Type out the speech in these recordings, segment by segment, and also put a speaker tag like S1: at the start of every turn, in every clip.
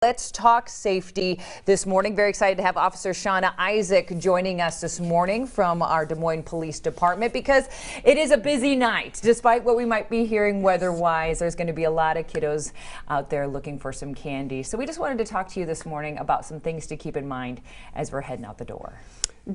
S1: Let's talk safety this morning. Very excited to have Officer Shauna Isaac joining us this morning from our Des Moines Police Department because it is a busy night. Despite what we might be hearing weather-wise, there's going to be a lot of kiddos out there looking for some candy. So we just wanted to talk to you this morning about some things to keep in mind as we're heading out the door.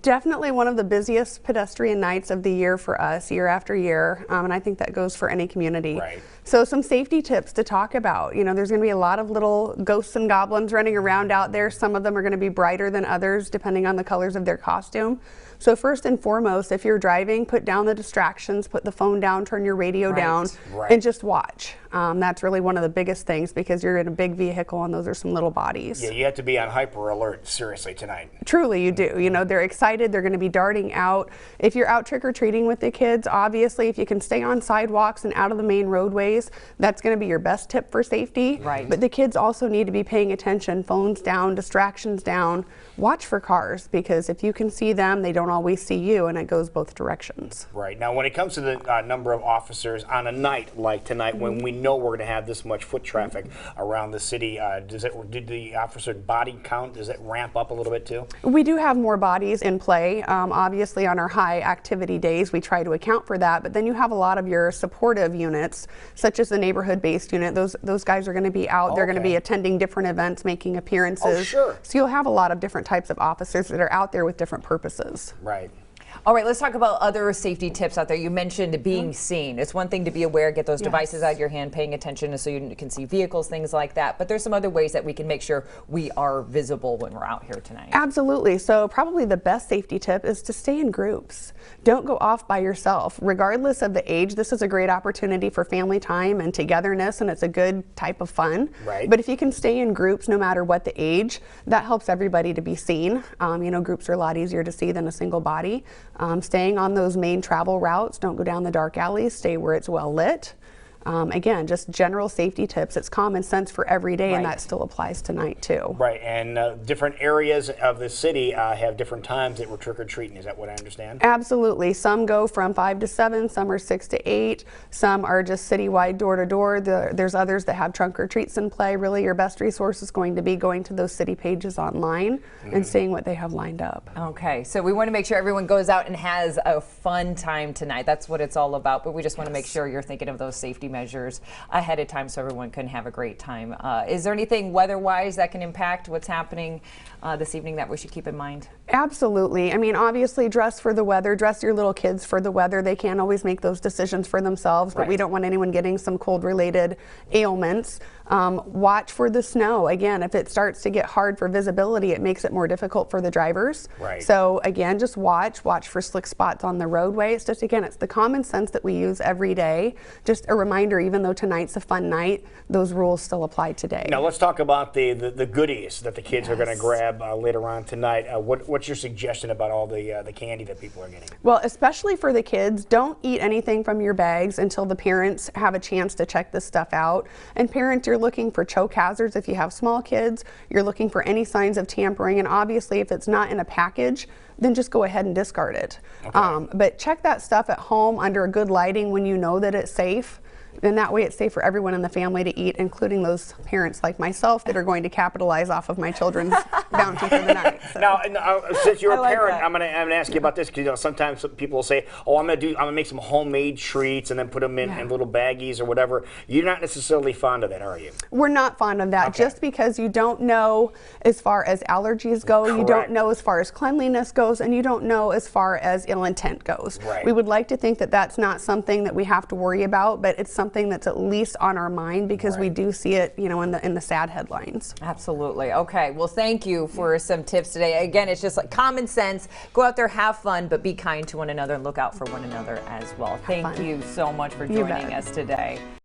S2: Definitely one of the busiest pedestrian nights of the year for us, year after year, and I think that goes for any community.
S3: Right.
S2: So some safety tips to talk about. You know, there's going to be a lot of little ghosts and goblins running around out there. Some of them are going to be brighter than others depending on the colors of their costume. So first and foremost, if you're driving, put down the distractions, put the phone down, turn your radio down, and just watch. That's really one of the biggest things because you're in a big vehicle and those are some little bodies.
S3: Yeah, you have to be on hyper alert, seriously, tonight.
S2: Truly, you do. You know, they're excited. They're going to be darting out. If you're out trick-or-treating with the kids, obviously, if you can stay on sidewalks and out of the main roadways, that's going to be your best tip for safety.
S1: Right.
S2: But the kids also need to be paying attention. Phones down, distractions down. Watch for cars because if you can see them, they don't always see you, and it goes both directions.
S3: Right. Now, when it comes to the number of officers on a night like tonight, when we know we're going to have this much foot traffic around the city, did the officer body count, does it ramp up a little bit too?
S2: We do have more bodies in play. Obviously, on our high activity days, we try to account for that, but then you have a lot of your supportive units, such as the neighborhood-based unit. Those guys are going to be out. They're going to be attending different events, making appearances.
S3: Oh, sure.
S2: So you'll have a lot of different types of officers that are out there with different purposes.
S3: Right.
S1: All right, let's talk about other safety tips out there. You mentioned being seen. It's one thing to be aware, get those devices out of your hand, paying attention so you can see vehicles, things like that. But there's some other ways that we can make sure we are visible when we're out here tonight.
S2: Absolutely. So probably the best safety tip is to stay in groups. Don't go off by yourself. Regardless of the age, this is a great opportunity for family time and togetherness, and it's a good type of fun.
S3: Right.
S2: But if you can stay in groups, no matter what the age, that helps everybody to be seen. You know, groups are a lot easier to see than a single body. Staying on those main travel routes, don't go down the dark alleys, stay where it's well lit. Again, just general safety tips. It's common sense for every day, and that still applies tonight too.
S3: Right, and different areas of the city have different times that we're trick-or-treating. Is that what I understand?
S2: Absolutely. Some go from 5 to 7, some are 6 to 8, some are just citywide door-to-door. There's others that have trunk-or-treats in play. Really, your best resource is going to be going to those city pages online and seeing what they have lined up.
S1: Okay, so we want to make sure everyone goes out and has a fun time tonight. That's what it's all about, but we just want to make sure you're thinking of those safety measures ahead of time so everyone can have a great time. Is there anything weather-wise that can impact what's happening this evening that we should keep in mind?
S2: Absolutely. I mean, obviously dress for the weather, dress your little kids for the weather. They can't always make those decisions for themselves, but we don't want anyone getting some cold-related ailments. Watch for the snow. Again, if it starts to get hard for visibility, it makes it more difficult for the drivers.
S3: Right.
S2: So again, just watch for slick spots on the roadway. It's just, again, it's the common sense that we use every day. Just a reminder, even though tonight's a fun night, those rules still apply today.
S3: Now let's talk about the goodies that the kids are going to grab later on tonight. What's your suggestion about all the candy that people are getting?
S2: Well, especially for the kids, don't eat anything from your bags until the parents have a chance to check this stuff out. And parents, you're looking for choke hazards. If you have small kids, you're looking for any signs of tampering. And obviously, if it's not in a package, then just go ahead and discard it.
S3: Okay.
S2: But check that stuff at home under a good lighting when you know that it's safe. And that way it's safe for everyone in the family to eat, including those parents like myself that are going to capitalize off of my children's bounty for the night. So.
S3: Now, since you're a parent,
S1: that.
S3: I'm gonna ask you about this because, you know, sometimes people will say, "Oh, I'm gonna make some homemade treats and then put them in little baggies or whatever." You're not necessarily fond of that, are you?
S2: We're not fond of that, just because you don't know as far as allergies go, you don't know as far as cleanliness goes, and you don't know as far as ill intent goes.
S3: Right.
S2: We would like to think that that's not something that we have to worry about, but it's something that's at least on our mind because we do see it, you know, in the sad headlines.
S1: Absolutely. Okay. Well, thank you for some tips today. Again, it's just like common sense. Go out there, have fun, but be kind to one another and look out for one another as well. Thank you so much for joining us today.